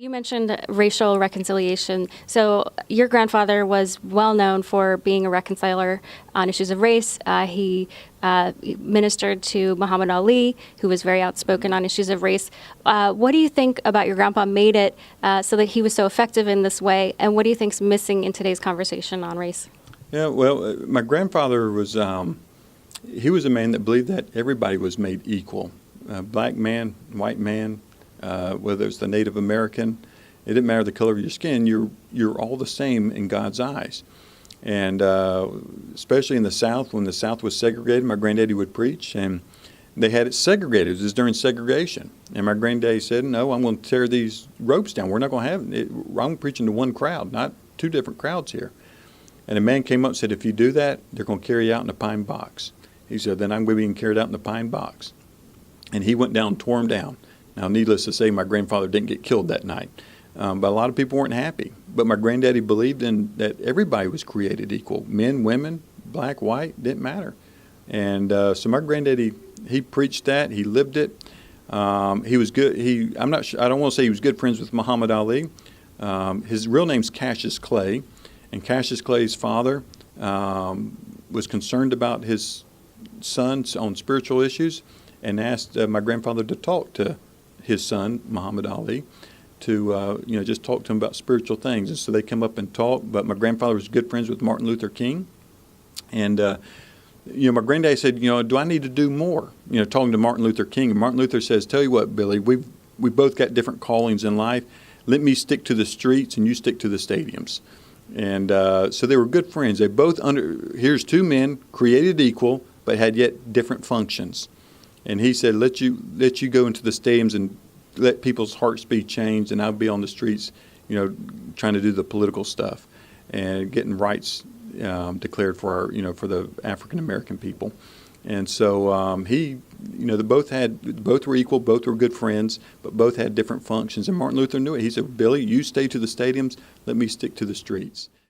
You mentioned racial reconciliation. So your grandfather was well known for being a reconciler on issues of race. He ministered to Muhammad Ali, who was very outspoken on issues of race. What do you think about your grandpa made it so that he was so effective in this way? And what do you think's missing in today's conversation on race? Yeah, well, my grandfather was, he was a man that believed that everybody was made equal. Black man, white man, whether it's the Native American, it didn't matter the color of your skin, you're all the same in God's eyes. And especially in the South, when the South was segregated, my granddaddy would preach, and they had it segregated. It was during segregation. And my granddaddy said, no, I'm going to tear these ropes down. We're not going to have it. I'm preaching to one crowd, not two different crowds here. And a man came up and said, if you do that, they're going to carry you out in a pine box. He said, then I'm going to be carried out in a pine box. And he went down and tore him down. Now, needless to say, my grandfather didn't get killed that night. But a lot of people weren't happy. But my granddaddy believed in that everybody was created equal. Men, women, black, white, didn't matter. And so my granddaddy, he preached that. He lived it. He was good. I'm not sure, I don't want to say he was good friends with Muhammad Ali. His real name's Cassius Clay. And Cassius Clay's father was concerned about his son on spiritual issues and asked my grandfather to talk to his son, Muhammad Ali, to just talk to him about spiritual things. And so they come up and talk. But my grandfather was good friends with Martin Luther King. And, my granddad said, do I need to do more? Talking to Martin Luther King. And Martin Luther says, tell you what, Billy, we both got different callings in life. Let me stick to the streets and you stick to the stadiums. And so they were good friends. They both here's two men created equal, but had yet different functions. And he said, let you go into the stadiums and let people's hearts be changed, and I'll be on the streets, trying to do the political stuff and getting rights declared for for the African American people. And so both were equal, both were good friends, but both had different functions. And Martin Luther knew it. He said, Billy, you stay to the stadiums, let me stick to the streets.